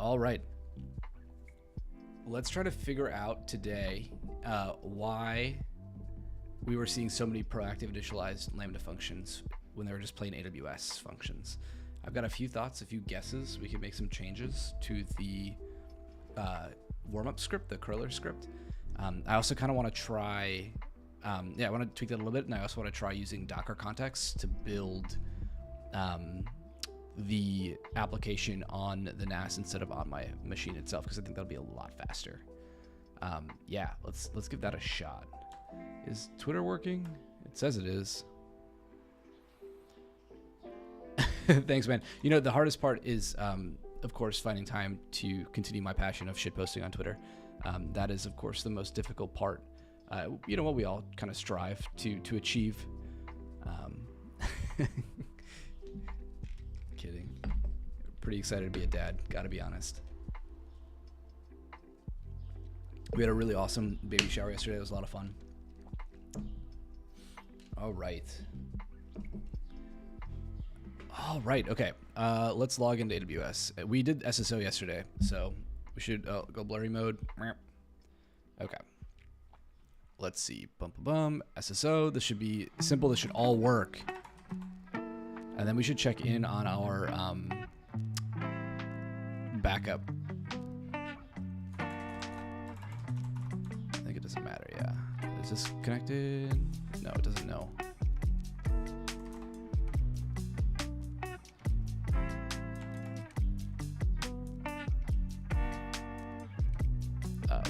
All right. Let's try to figure out today why we were seeing so many proactive initialized Lambda functions when they were just plain AWS functions. I've got a few thoughts, a few guesses. We could make some changes to the warmup script, the curler script. I also kind of want to try, I want to tweak that a little bit, and I also want to try using Docker context to build the application on the NAS instead of on my machine itself, because I think that'll be a lot faster. Yeah, let's give that a shot. Is Twitter working? It says it is. Thanks, man. You know, the hardest part is, of course, finding time to continue my passion of shitposting on Twitter. That is, of course, the most difficult part. You know what we all kind of strive to achieve. Kidding. Pretty excited to be a dad, gotta be honest. We had a really awesome baby shower yesterday. It was a lot of fun. All right. Okay. Let's log into AWS. We did SSO yesterday, so we should go blurry mode. Okay. Let's see. SSO. This should be simple. This should all work. And then we should check in on our backup. I think it doesn't matter. Yeah. Is this connected? No, it doesn't know.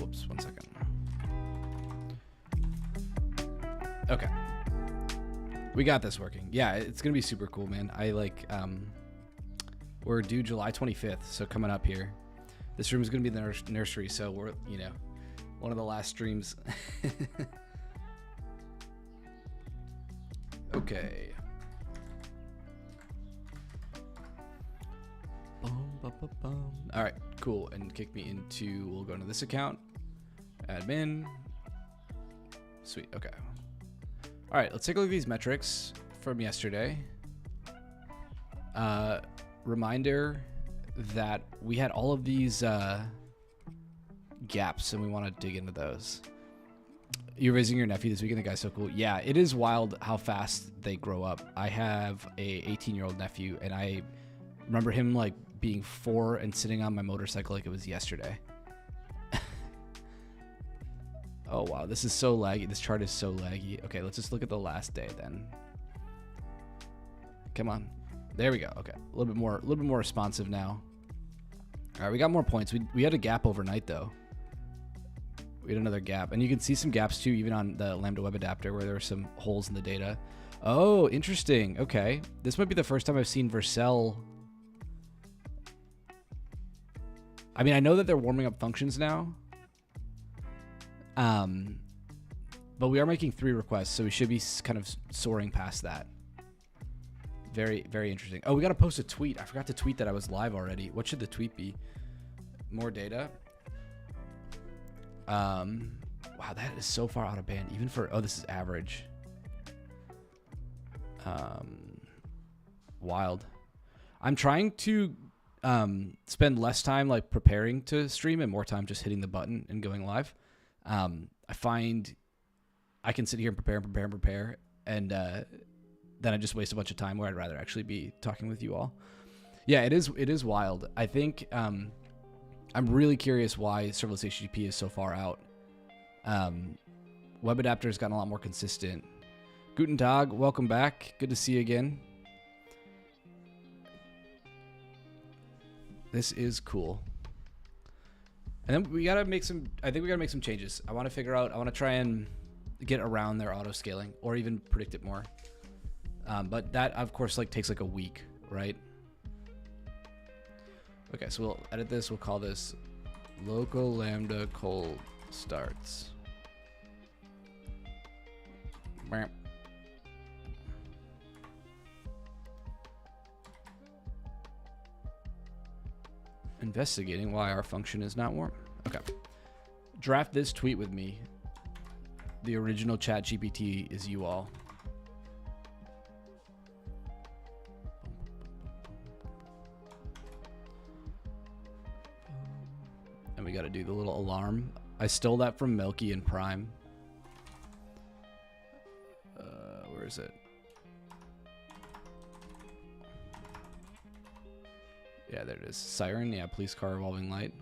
Whoops, 1 second. Okay. We got this working. Yeah, it's gonna be super cool, man. I like, we're due July 25th, so coming up here. This room is gonna be the nursery, so we're, you know, one of the last streams. Okay. All right, cool. And kick me into, we'll go into this account, admin. Sweet, okay. All right, let's take a look at these metrics from yesterday. Reminder that we had all of these gaps, and we want to dig into those. You're raising your nephew this weekend. The guy's so cool. Yeah, it is wild how fast they grow up. I have a 18-year-old nephew, and I remember him like being 4 and sitting on my motorcycle like it was yesterday. Oh wow, this is so laggy. This chart is so laggy. Okay, let's just look at the last day then. Come on, there we go. Okay, a little bit more responsive now. All right, we got more points. We had a gap overnight though. We had another gap, and you can see some gaps too, even on the Lambda web adapter where there were some holes in the data. Oh, interesting. Okay, this might be the first time I've seen Vercel. I mean, I know that they're warming up functions now. But we are making 3 requests, so we should be kind of soaring past that. Very, very interesting. Oh, we got to post a tweet. I forgot to tweet that I was live already. What should the tweet be? More data. Wow, that is so far out of band. Even for, oh, this is average. Wild. I'm trying to spend less time like preparing to stream and more time just hitting the button and going live. I find I can sit here and prepare, and then I just waste a bunch of time where I'd rather actually be talking with you all. Yeah, it is wild. I think I'm really curious why serverless HTTP is so far out. Web adapter has gotten a lot more consistent. Guten Tag, welcome back. Good to see you again. This is cool. And then we gotta make some, I think we gotta make some changes. I wanna figure out, I wanna try and get around their auto scaling or even predict it more. But that of course like takes like a week, right? Okay, so we'll edit this, we'll call this local lambda cold starts. Investigating why our function is not warm. Okay. Draft this tweet with me. The original chat GPT is you all. And we got to do the little alarm. I stole that from Milky and Prime. Where is it? Yeah, there it is. Siren, yeah, police car, revolving light.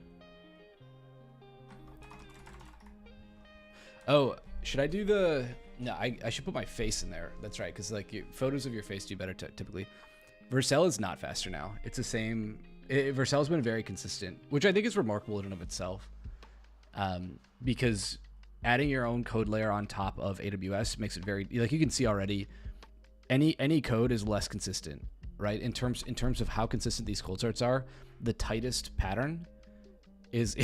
Oh, should I do the... No, I should put my face in there. That's right, because like photos of your face do better typically. Vercel is not faster now. It's the same... Vercel's been very consistent, which I think is remarkable in and of itself. Because adding your own code layer on top of AWS makes it very... Like you can see already, any code is less consistent, right? In terms of how consistent these cold starts are, the tightest pattern is...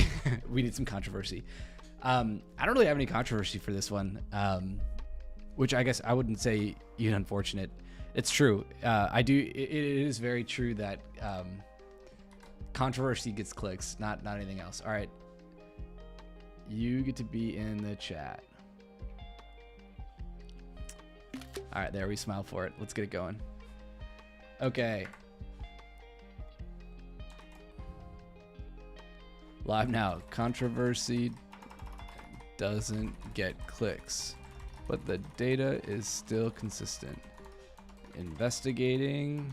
We need some controversy. I don't really have any controversy for this one, which I guess I wouldn't say even unfortunate. It's true. I do. It is very true that controversy gets clicks, not anything else. All right, you get to be in the chat. All right, there we smile for it. Let's get it going. Okay. Live now. Controversy doesn't get clicks, but the data is still consistent. Investigating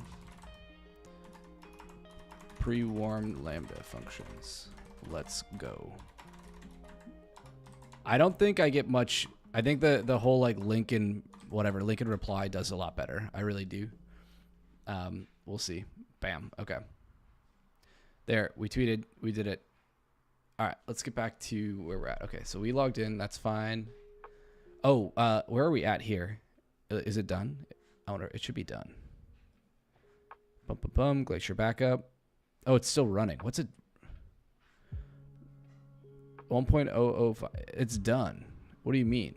pre-warmed Lambda functions. Let's go. I don't think I get much. I think the whole like Lincoln reply does a lot better. I really do. We'll see. Bam. Okay. There, we tweeted. We did it. All right, let's get back to where we're at. Okay, so we logged in. That's fine. Oh, where are we at here? Is it done? I wonder. It should be done. Bum, bum, bum. Glacier backup. Oh, it's still running. What's it? 1.005. It's done. What do you mean?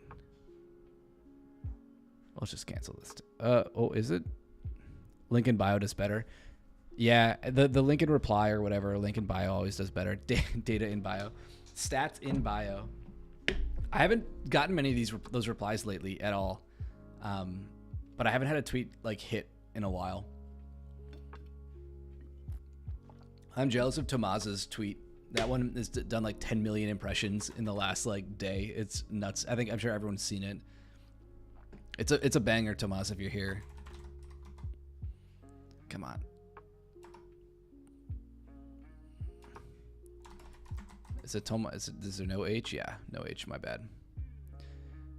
Let's just cancel this. Oh, is it? Lincoln Bio does better. Yeah, the Lincoln reply or whatever, Lincoln Bio always does better. Data in bio. Stats in bio. I haven't gotten many of those replies lately at all. But I haven't had a tweet like hit in a while. I'm jealous of Tomas's tweet. That one has done like 10 million impressions in the last like day. It's nuts. I'm sure everyone's seen it. It's a banger, Tomas, if you're here. Come on. Is it Thomas? Is there no H? Yeah, no H. My bad.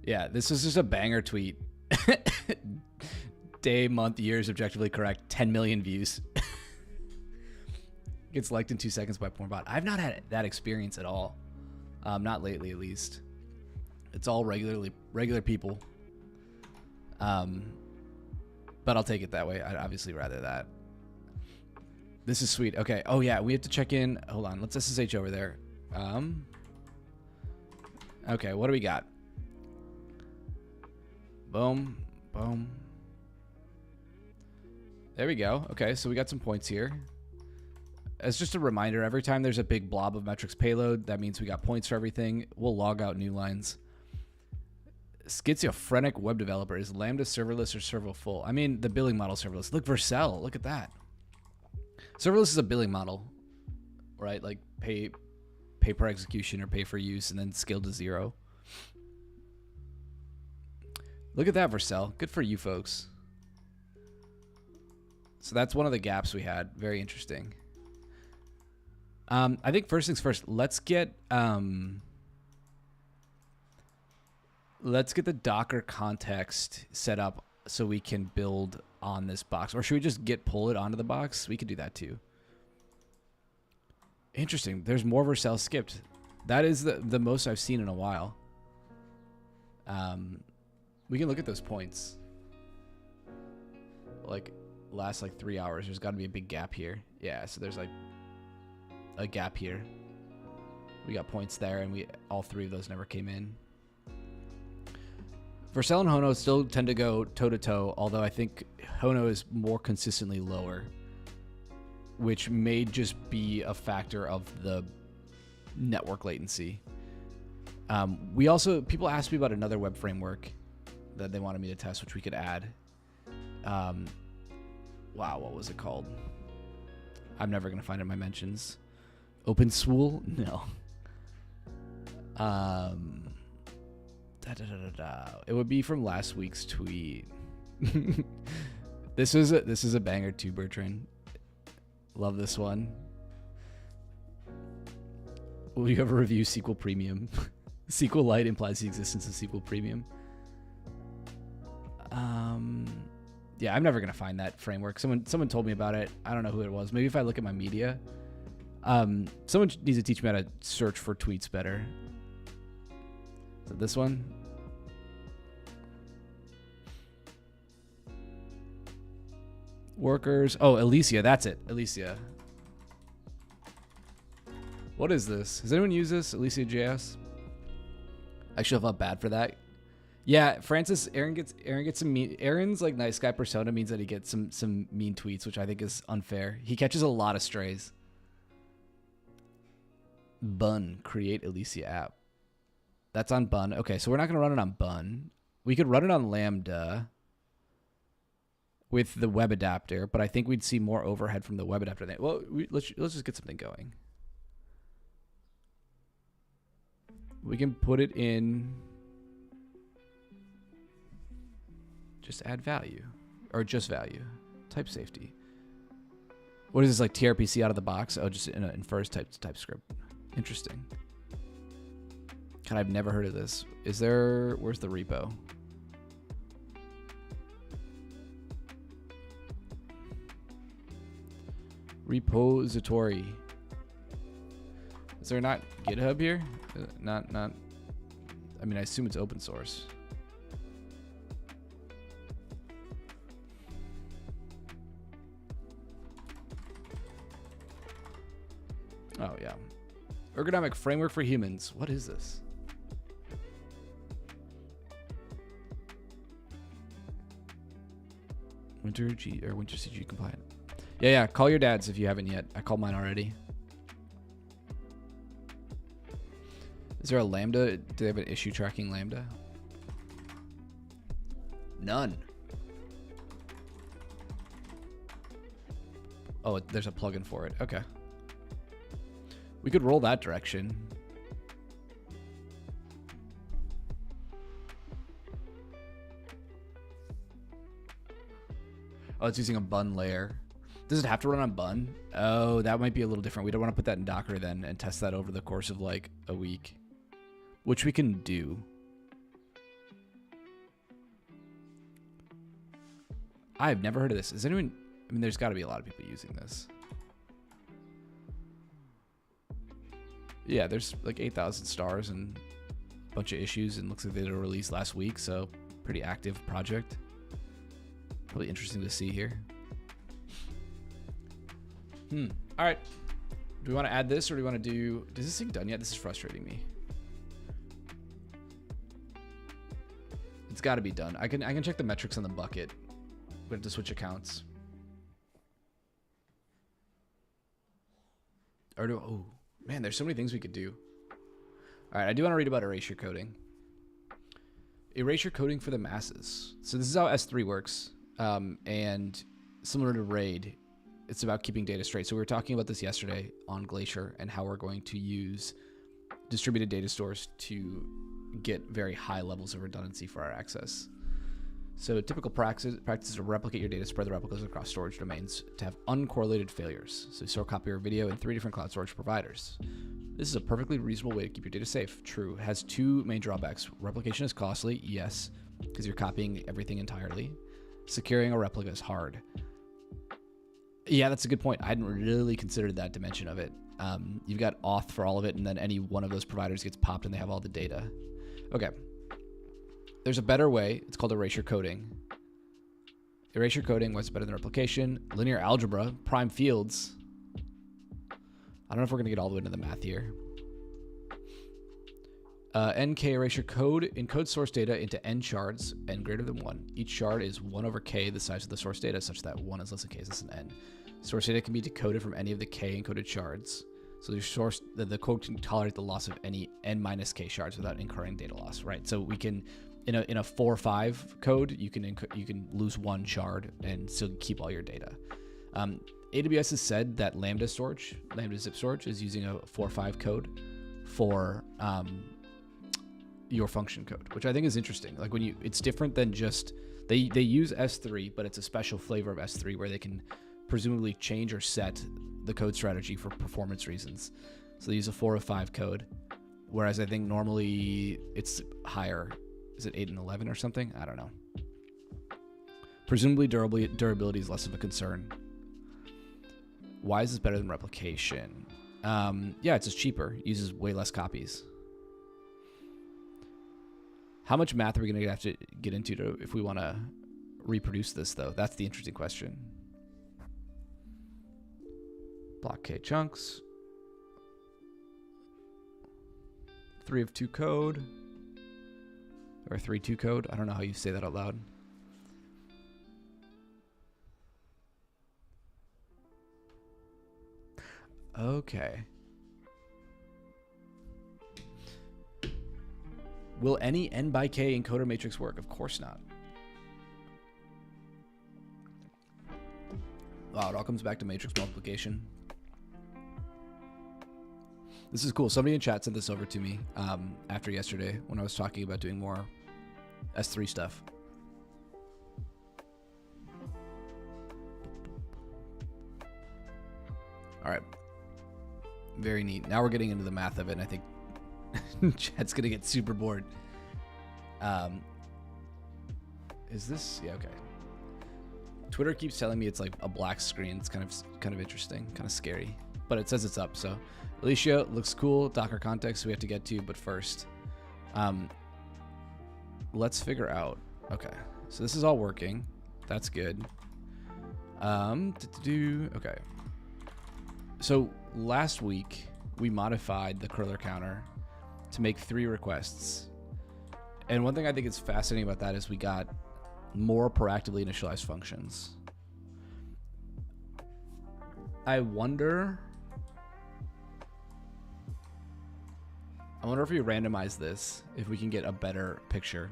Yeah, this is just a banger tweet. Day, month, years, objectively correct. 10 million views. Gets liked in 2 seconds by Pornbot. I've not had that experience at all. Not lately, at least. It's all regular people. But I'll take it that way. I'd obviously rather that. This is sweet. Okay. Oh yeah, we have to check in. Hold on. Let's SSH over there. Okay, what do we got? Boom, boom. There we go. Okay, so we got some points here. As just a reminder, every time there's a big blob of metrics payload, that means we got points for everything. We'll log out new lines. Schizophrenic web developer. Is Lambda serverless or server full? I mean, the billing model serverless. Look, Vercel. Look at that. Serverless is a billing model, right? Like pay per execution or pay for use and then scale to 0. Look at that, Vercel. Good for you folks. So that's one of the gaps we had. Very interesting. I think first things first, let's get the Docker context set up so we can build on this box. Or should we just pull it onto the box? We could do that too. Interesting. There's more Vercel skipped. That is the most I've seen in a while. We can look at those points. Like last like 3 hours. There's got to be a big gap here. Yeah, so there's like a gap here. We got points there, and all 3 of those never came in. Vercel and Hono still tend to go toe-to-toe, although I think Hono is more consistently lower, which may just be a factor of the network latency. People asked me about another web framework that they wanted me to test, which we could add. Wow, what was it called? I'm never going to find it in my mentions. OpenSwool? No. It would be from last week's tweet. This is a banger too, Bertrand. Love this one. Will you ever review SQL Premium? SQLite implies the existence of SQL Premium. Yeah, I'm never gonna find that framework. Someone told me about it. I don't know who it was. Maybe if I look at my media. Someone needs to teach me how to search for tweets better. Is it this one? Workers. Oh, Alicia. That's it. Alicia. What is this? Has anyone used this? Alicia JS? I should have felt bad for that. Yeah, Francis. Aaron gets some mean. Aaron's like nice guy persona means that he gets some mean tweets, which I think is unfair. He catches a lot of strays. Bun. Create Alicia app. That's on Bun. Okay, so we're not gonna run it on Bun. We could run it on Lambda with the web adapter, but I think we'd see more overhead from the web adapter. Well, let's just get something going. We can put it in. Just add value, or just value. Type safety. What is this, like TRPC out of the box? Oh, just infers TypeScript. Interesting. God, I've never heard of this. Where's the repo? Repository. Is there not GitHub here? Not. I mean, I assume it's open source. Oh yeah. Ergonomic framework for humans. What is this? Winter CG compliant. Yeah. Call your dads if you haven't yet. I called mine already. Is there a Lambda? Do they have an issue tracking Lambda? None. Oh, there's a plugin for it. Okay. We could roll that direction. Oh, it's using a Bun layer. Does it have to run on Bun? Oh, that might be a little different. We don't want to put that in Docker then and test that over the course of like a week, which we can do. I've never heard of this. Is anyone? I mean, there's got to be a lot of people using this. Yeah, there's like 8,000 stars and a bunch of issues, and looks like they did a release last week, so pretty active project. Really interesting to see here. All right. Do we want to add this, or do we want to do? Is this thing done yet? This is frustrating me. It's got to be done. I can check the metrics on the bucket. We have to switch accounts. Or do? Oh man, there's so many things we could do. All right, I do want to read about erasure coding. Erasure coding for the masses. So this is how S3 works, and similar to RAID, it's about keeping data straight. So we were talking about this yesterday on Glacier and how we're going to use distributed data stores to get very high levels of redundancy for our access. So typical practice is to replicate your data, spread the replicas across storage domains to have uncorrelated failures. So store copy your video in 3 different cloud storage providers. This is a perfectly reasonable way to keep your data safe. True. It has 2 main drawbacks. Replication is costly, yes, because you're copying everything entirely. Securing a replica is hard. Yeah, that's a good point. I hadn't really considered that dimension of it. You've got auth for all of it, and then any one of those providers gets popped and they have all the data. Okay. There's a better way. It's called erasure coding. Erasure coding, what's better than replication? Linear algebra, prime fields. I don't know if we're going to get all the way into the math here. NK erasure code encodes source data into n shards, n greater than 1. Each shard is 1 over k, the size of the source data, such that 1 is less than k is less than n. Source data can be decoded from any of the k encoded shards. So the code can tolerate the loss of any n minus k shards without incurring data loss, right? So we can, in a 4.5 code, you can lose 1 shard and still keep all your data. AWS has said that Lambda zip storage, is using a 4.5 code for your function code, which I think is interesting. Like when it's different than just, they use S3, but it's a special flavor of S3 where they can presumably change or set the code strategy for performance reasons. So they use a 405 code, whereas I think normally it's higher. Is it 8 and 11 or something? I don't know. Presumably durability is less of a concern. Why is this better than replication? Yeah, it's just cheaper. It uses way less copies. How much math are we going to have to get into if we want to reproduce this, though? That's the interesting question. Block K chunks. 3 of 2 code. Or 3-2 code. I don't know how you say that out loud. Okay. Will any n by k encoder matrix work? Of course not. Wow, it all comes back to matrix multiplication. This is cool. Somebody in chat sent this over to me after yesterday when I was talking about doing more S3 stuff. All right. Very neat. Now we're getting into the math of it, and I think chat's going to get super bored. Is this? Yeah, okay. Twitter keeps telling me it's like a black screen. It's kind of interesting, kind of scary. But it says it's up, so. Alicia, looks cool. Docker context we have to get to, but first, let's figure out. Okay, so this is all working. That's good. Okay. So last week we modified the curler counter to make 3 requests, and one thing I think is fascinating about that is we got more proactively initialized functions. I wonder if we randomize this, if we can get a better picture.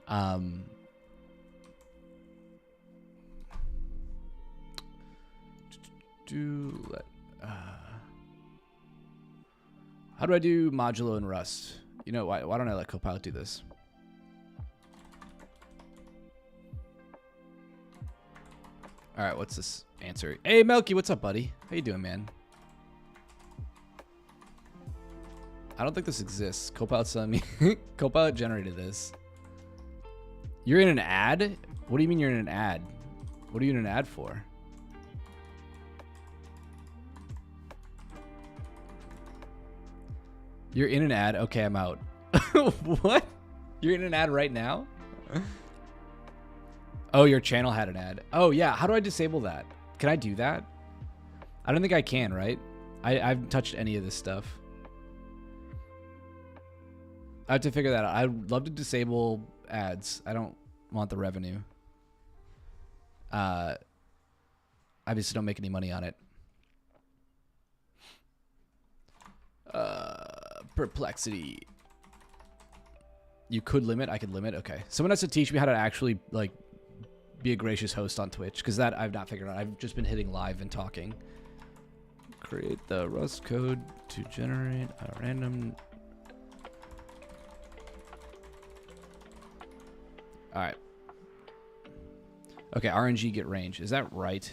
How do I do modulo in Rust? You know, why don't I let Copilot do this? All right, what's this answer? Hey, Melky, what's up, buddy? How you doing, man? I don't think this exists. Copilot's telling me. Copilot generated this. You're in an ad? What do you mean you're in an ad? What are you in an ad for? You're in an ad? Okay, I'm out. What? You're in an ad right now? Oh, your channel had an ad. Oh, yeah. How do I disable that? Can I do that? I don't think I can, right? I haven't touched any of this stuff. I have to figure that out. I'd love to disable ads. I don't want the revenue. Obviously don't make any money on it. Perplexity. You could limit. I could limit. Okay. Someone has to teach me how to actually like be a gracious host on Twitch, because that I've not figured out. I've just been hitting live and talking. Create the Rust code to generate a random. All right. Okay, RNG get range. Is that right?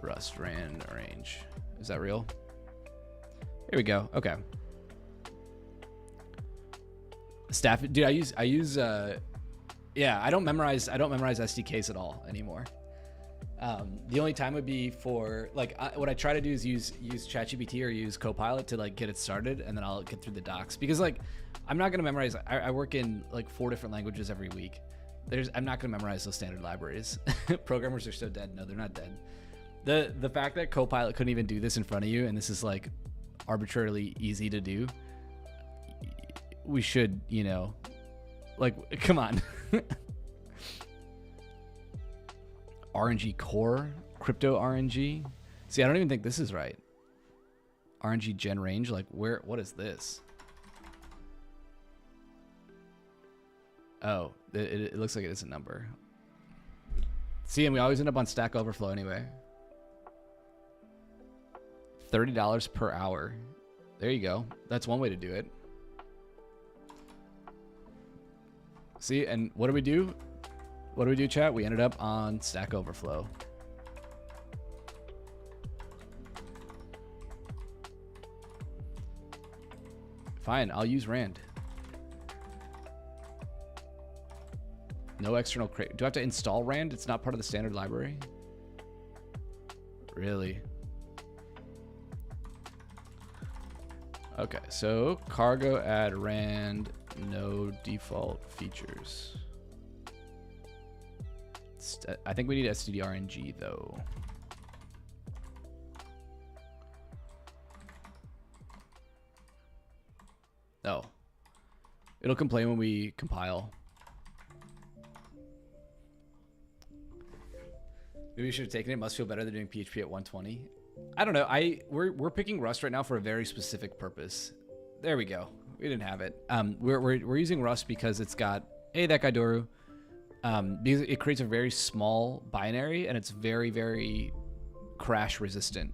Rust rand range. Is that real? Here we go. Okay. Staff, dude, I use yeah, I don't memorize SDKs at all anymore. The only time would be for like what I try to do is use ChatGPT or use Copilot to like get it started, and then I'll get through the docs, because like I'm not gonna memorize. I work in like 4 different languages every week. I'm not gonna memorize those standard libraries. Programmers are so dead. No, they're not dead. The fact that Copilot couldn't even do this in front of you, and this is like arbitrarily easy to do. We should, you know, like, come on. RNG core, crypto RNG. See, I don't even think this is right. RNG gen range, like what is this? Oh, it looks like it is a number. See, and we always end up on Stack Overflow anyway. $30 per hour. There you go. That's one way to do it. See, and what do we do? What do we do, chat? We ended up on Stack Overflow. Fine, I'll use Rand. No external crate. Do I have to install Rand? It's not part of the standard library? Really? Okay, so cargo add Rand, no default features. I think we need stdrng though. Oh. It'll complain when we compile. Maybe we should have taken it. Must feel better than doing PHP at 120. I don't know. We're picking Rust right now for a very specific purpose. There we go. We didn't have it. We're using Rust because it's got that guy Doru. Because it creates a very small binary and it's very, very crash resistant.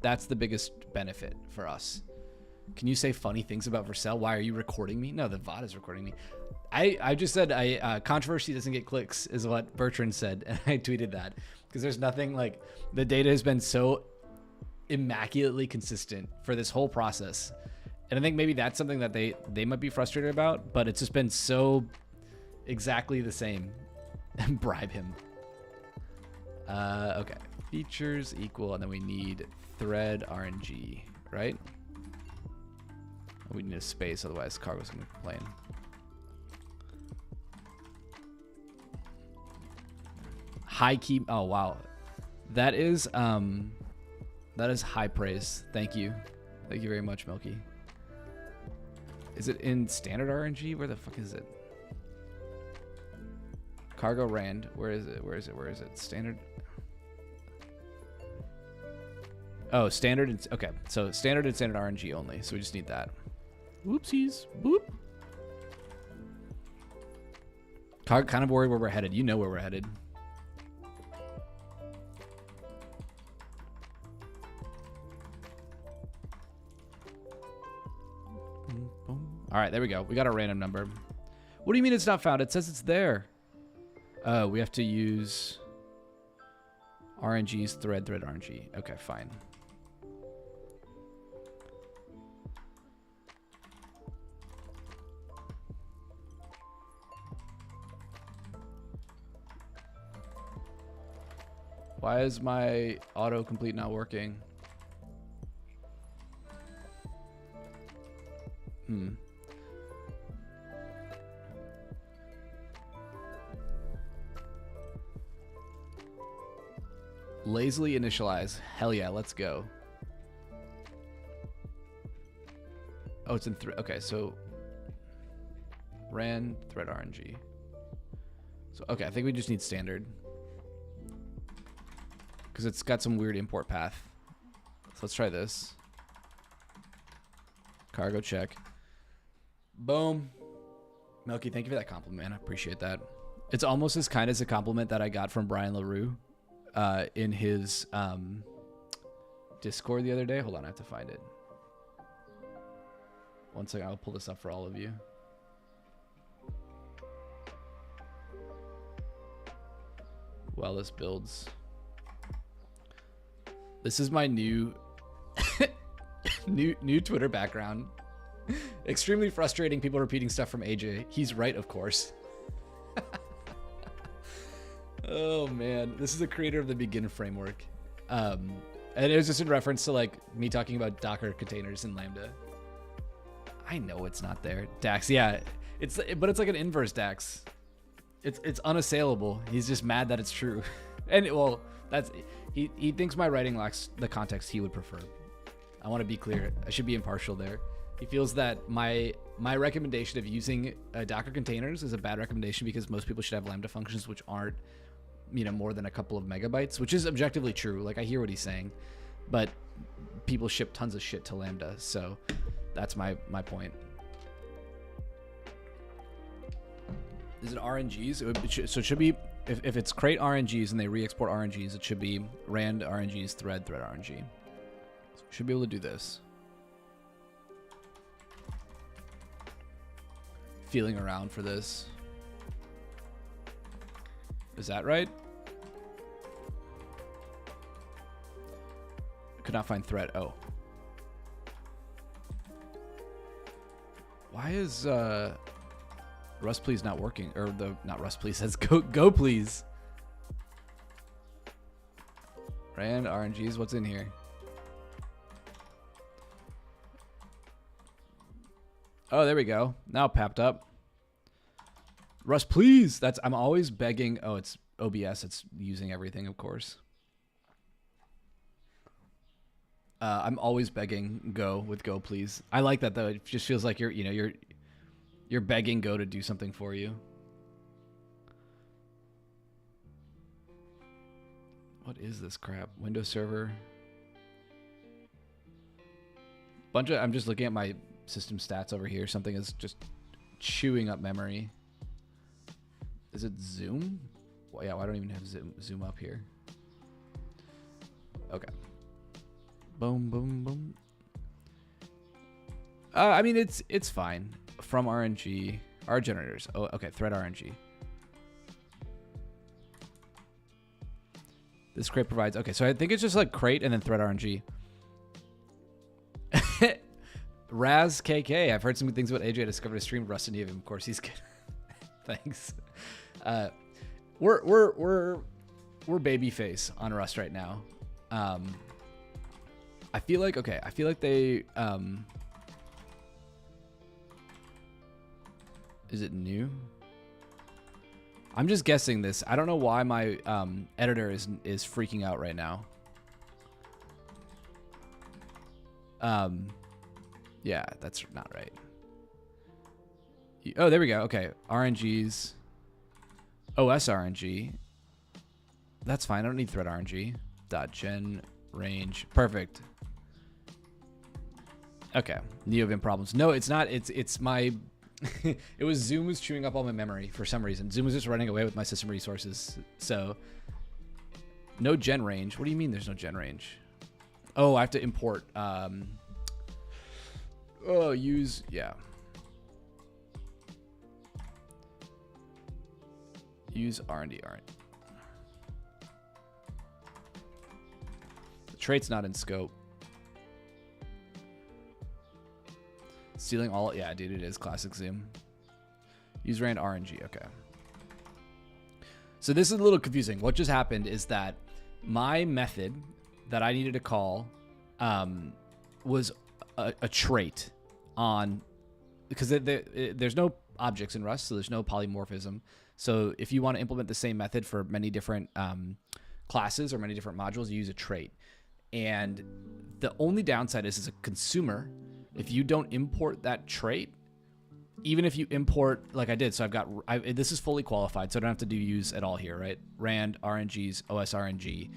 That's the biggest benefit for us. Can you say funny things about Vercel? Why are you recording me? No, the VOD is recording me. I just said controversy doesn't get clicks is what Bertrand said, and I tweeted that because there's nothing like the data has been so immaculately consistent for this whole process, and I think maybe that's something that they might be frustrated about, but it's just been so exactly the same. And bribe him. Okay, features equal, and then we need thread RNG, right? We need a space, otherwise cargo's gonna complain. High key. Oh wow, that is high praise. Thank you very much, Milky. Is it in standard RNG? Where the fuck is it? Cargo Rand. Where is it? Standard. Oh, standard. And, okay, so standard and standard RNG only. So we just need that. Whoopsies. Boop. Kind of worried where we're headed. You know where we're headed. All right, there we go. We got a random number. What do you mean it's not found? It says it's there. We have to use RNG's thread RNG. Okay, fine. Why is my autocomplete not working? Lazily initialize. Hell yeah, let's go. Oh, it's in thread. Okay, so ran thread RNG. So okay, I think we just need standard because it's got some weird import path. So let's try this. Cargo check. Boom. Milky, thank you for that compliment, man. I appreciate that. It's almost as kind as a compliment that I got from Brian LaRue in his Discord the other day. Hold on, I have to find it. One second, I'll pull this up for all of you. While this builds. This is my new new Twitter background. Extremely frustrating, people repeating stuff from AJ. He's right, of course. Oh man, this is the creator of the Begin framework. And it was just in reference to like me talking about Docker containers in Lambda. I know it's not there. DAX, yeah. But it's like an inverse DAX. It's unassailable. He's just mad that it's true. And well, he thinks my writing lacks the context he would prefer. I want to be clear. I should be impartial there. He feels that my recommendation of using Docker containers is a bad recommendation because most people should have Lambda functions which aren't, more than a couple of megabytes, which is objectively true. Like I hear what he's saying, but people ship tons of shit to Lambda, so that's my point. Is it RNGs? So it should be, if it's crate RNGs and they re-export RNGs, it should be rand RNGs thread RNG. So we should be able to do this. feeling around for this. Is that right? Could not find thread. Oh. Why is Rust please not working? Or not Rust please, says go please. Rand RNGs, what's in here? Oh, there we go. Now it popped up. Rust please. I'm always begging. Oh, it's OBS. It's using everything, of course. I'm always begging Go with Go please. I like that though. It just feels like you're begging Go to do something for you. What is this crap? Windows Server. I'm just looking at my system stats over here. Something is just chewing up memory. Is it Zoom? Well, yeah, I don't even have Zoom up here. Okay. Boom, boom, boom. I mean, it's fine. From RNG, our generators. Oh, okay. Thread RNG. This crate provides. Okay, so I think it's just like crate and then thread RNG. Raz KK. I've heard some good things about AJ. I discovered a stream of Rust and Eve. Of course, he's good. Thanks. We're babyface on Rust right now. I feel like they is it new? I'm just guessing this. I don't know why my editor is freaking out right now. Yeah, that's not right. Oh, there we go. Okay, RNGs, OS RNG. That's fine. I don't need thread RNG. .gen range. Perfect. Okay. NeoVim problems. No, it's not. It's my. It was Zoom was chewing up all my memory for some reason. Zoom was just running away with my system resources. So no gen range. What do you mean there's no gen range? Oh, I have to import. Yeah. Use R&D. All right. The trait's not in scope. Stealing all. Yeah, dude, it is classic Zoom. Use rand RNG. Okay. So this is a little confusing. What just happened is that my method that I needed to call was a trait on, because there's no objects in Rust, so there's no polymorphism. So if you want to implement the same method for many different classes or many different modules, you use a trait. And the only downside is as a consumer, if you don't import that trait, even if you import like I did, so this is fully qualified, so I don't have to do use at all here, right? Rand, RNGs, OS RNG.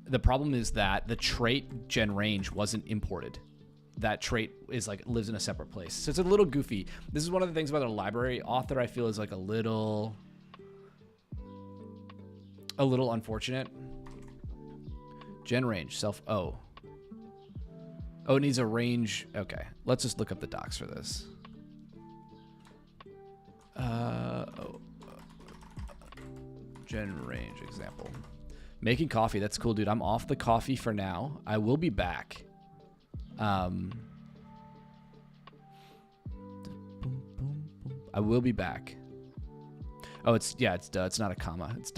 The problem is that the trait gen range wasn't imported. That trait is lives in a separate place. So it's a little goofy. This is one of the things about a library author I feel is like a little unfortunate. Gen range, Oh, it needs a range. Okay, let's just look up the docs for this. Gen range example. Making coffee. That's cool, dude. I'm off the coffee for now. I will be back. I will be back. Oh, it's not a comma. It's ...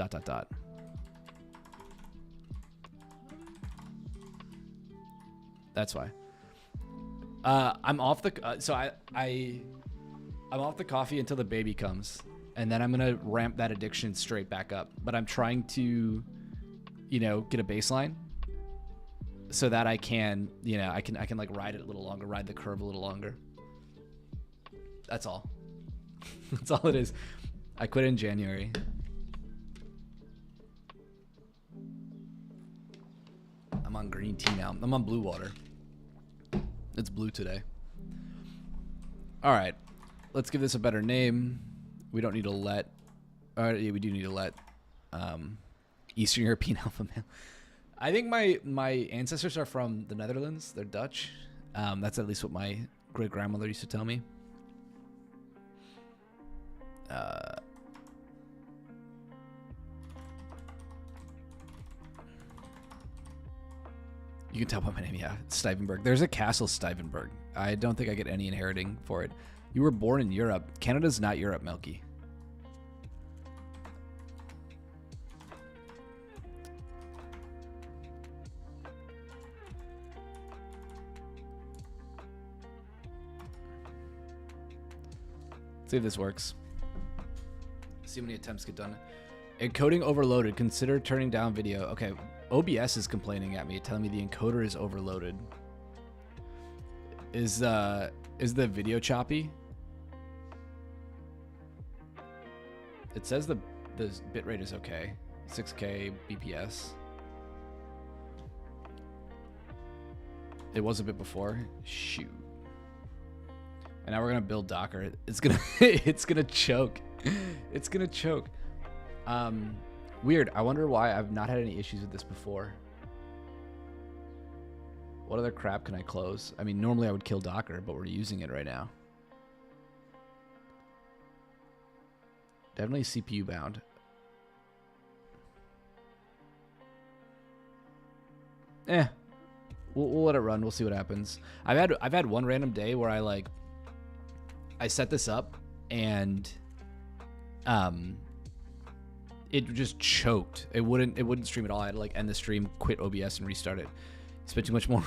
That's why. I'm off the I'm off the coffee until the baby comes, and then I'm gonna ramp that addiction straight back up. But I'm trying to, get a baseline so that I can, I can like ride it a little longer, ride the curve a little longer. That's all. That's all it is. I quit in January. I'm on green tea now. I'm on blue water. It's blue today. All right. Let's give this a better name. We don't need to let. All right, yeah, we do need to let Eastern European alpha male. I think my ancestors are from the Netherlands. They're Dutch. That's at least what my great grandmother used to tell me. You can tell by my name, yeah. Stuyvenberg. There's a castle Stuyvenberg. I don't think I get any inheriting for it. You were born in Europe. Canada's not Europe, Milky. See if this works. See how many attempts get done. Encoding overloaded. Consider turning down video. Okay, OBS is complaining at me, telling me the encoder is overloaded. Is the video choppy? It says the bitrate is okay. 6K BPS. It was a bit before. Shoot. And now we're gonna build Docker. It's gonna it's gonna choke. It's gonna choke. Weird. I wonder why I've not had any issues with this before. What other crap can I close? I mean, normally I would kill Docker, but we're using it right now. Definitely CPU bound. We'll let it run. We'll see what happens. I've had one random day where I set this up and it just choked. It wouldn't stream at all. I had to like end the stream, quit OBS, and restart it. Spent too much more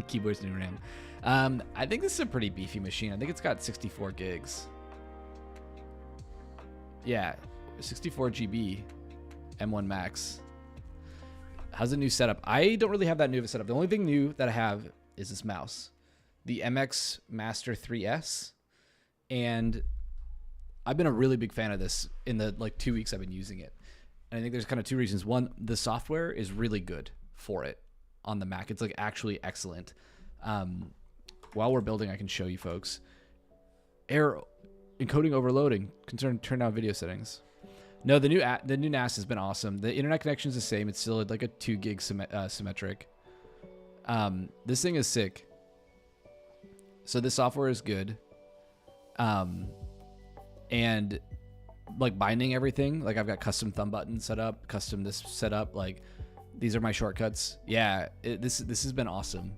keyboards and RAM. I think this is a pretty beefy machine. I think it's got 64 gigs. Yeah, 64 GB, M1 Max. How's the new setup? I don't really have that new of a setup. The only thing new that I have is this mouse, the MX Master 3S, and I've been a really big fan of this in the 2 weeks I've been using it. And I think there's kind of two reasons. One, the software is really good for it on the Mac. It's like actually excellent. While we're building, I can show you folks. Error encoding overloading. Turn down video settings. No, the new NAS has been awesome. The internet connection is the same. It's still like a 2 gig symmetric. This thing is sick. So the software is good. And like binding everything, like I've got custom thumb buttons set up, custom this set up. Like these are my shortcuts. Yeah, this has been awesome.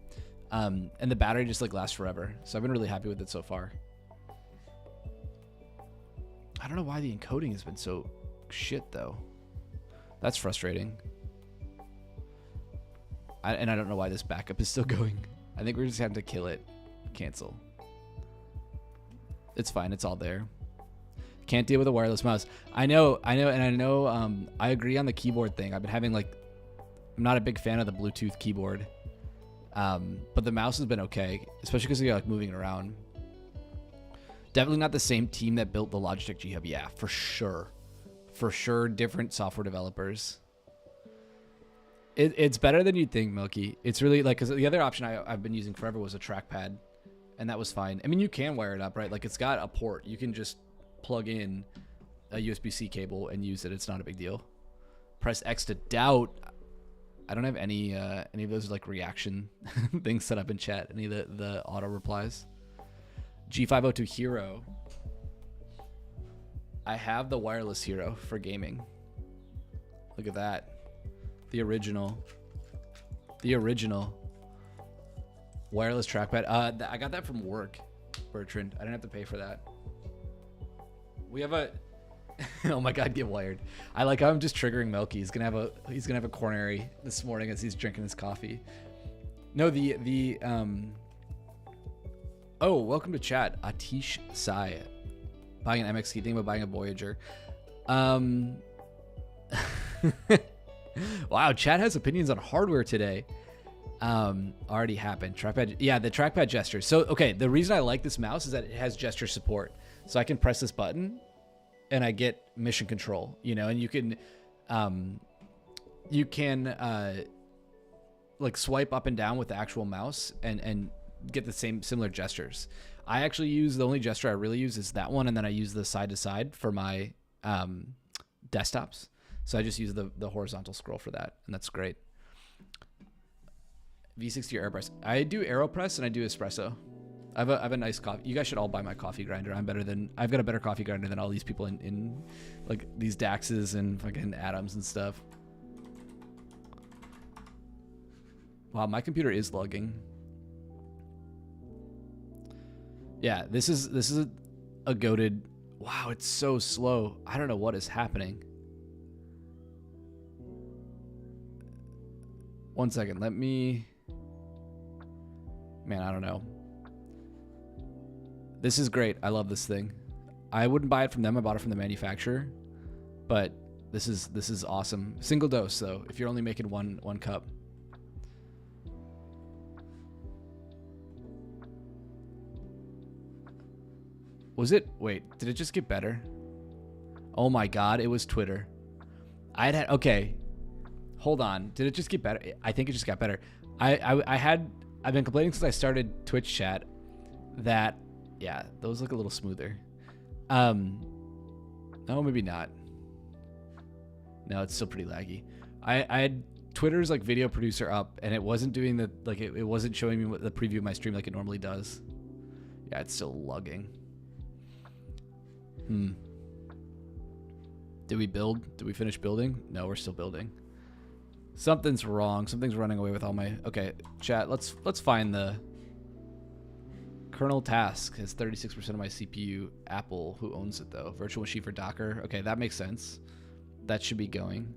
And the battery just like lasts forever. So I've been really happy with it so far. I don't know why the encoding has been so shit though. That's frustrating. And I don't know why this backup is still going. I think we're just having to kill it. Cancel. It's fine. It's all there. Can't deal with a wireless mouse. I know. I agree on the keyboard thing. I've been having I'm not a big fan of the Bluetooth keyboard. But the mouse has been okay, especially because you're moving it around. Definitely not the same team that built the Logitech G Hub. Yeah, for sure. For sure, different software developers. It's better than you'd think, Milky. It's really because the other option I've been using forever was a trackpad, and that was fine. I mean, you can wire it up, right? Like it's got a port. You can just plug in a USB-C cable and use it. It's not a big deal. Press X to doubt. I don't have any of those reaction things set up in chat. Any of the auto replies. G502 Hero. I have the wireless Hero for gaming. Look at that. The original wireless trackpad. I got that from work, Bertrand. I didn't have to pay for that. We have a oh my god, get wired. I like how I'm just triggering Milky. He's gonna have a coronary this morning as he's drinking his coffee. No, oh, welcome to chat. Atish Sai. Buying an MX key, thinking about buying a Voyager. Wow, chat has opinions on hardware today. Already happened. Trackpad, yeah, the trackpad gestures. So, okay, the reason I like this mouse is that it has gesture support. So I can press this button and I get mission control, and you can swipe up and down with the actual mouse and get the similar gestures. I actually use the only gesture I really use is that one, and then I use the side to side for my desktops. So I just use the horizontal scroll for that, and that's great. V60 or AeroPress? I do AeroPress and I do Espresso. I have a nice coffee. You guys should all buy my coffee grinder. I've got a better coffee grinder than all these people in like these DAXs and fucking Atoms and stuff. Wow, my computer is lagging. Yeah, this is a goated. Wow, it's so slow. I don't know what is happening. 1 second, let me... Man, I don't know. This is great. I love this thing. I wouldn't buy it from them. I bought it from the manufacturer. But this is awesome. Single dose though, if you're only making one cup. Was it? Wait, did it just get better? Oh my god, it was Twitter. Okay. Hold on. Did it just get better? I think it just got better. I've been complaining since I started Twitch chat that, yeah, those look a little smoother. No, maybe not. No, it's still pretty laggy. I had Twitter's like video producer up and it wasn't doing the, like it wasn't showing me the preview of my stream like it normally does. Yeah, it's still lugging. Did we build? Did we finish building? No, we're still building. Something's wrong. Something's running away with all my... Okay, chat, let's find the... Kernel task has 36% of my CPU. Apple, who owns it though? Virtual machine for Docker. Okay, that makes sense. That should be going.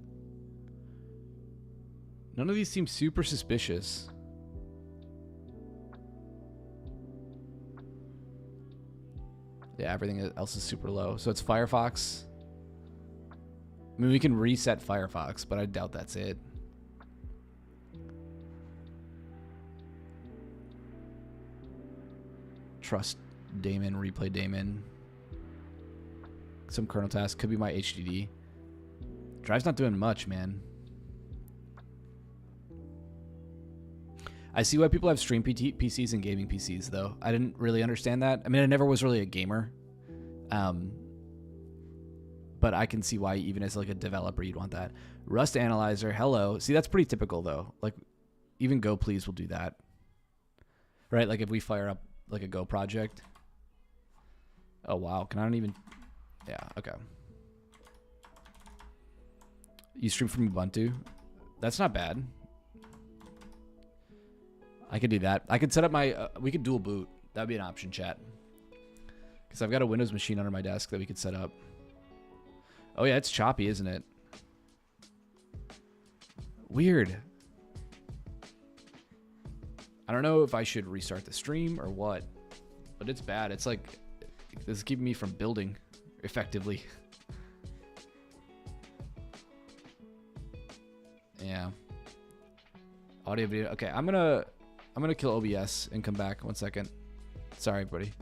None of these seem super suspicious. Yeah, everything else is super low. So it's Firefox. I mean, we can reset Firefox, but I doubt that's it. Trust daemon, replay daemon. Some kernel task. Could be my HDD. Drive's not doing much, man. I see why people have stream PCs and gaming PCs, though. I didn't really understand that. I mean, I never was really a gamer. But I can see why, even as like a developer, you'd want that. Rust Analyzer, hello. See, that's pretty typical, though. Like, even Go Please will do that. Right? Like, if we fire up, like, a Go project. Oh, wow. Can I not even... Yeah, okay. You stream from Ubuntu? That's not bad. I could do that. I could set up my... we could dual boot. That would be an option, chat. Because I've got a Windows machine under my desk that we could set up. Oh, yeah, it's choppy, isn't it? Weird. I don't know if I should restart the stream or what. But it's bad. It's like... This is keeping me from building effectively. Yeah. Audio, video. Okay, I'm gonna kill OBS and come back. 1 second. Sorry, everybody.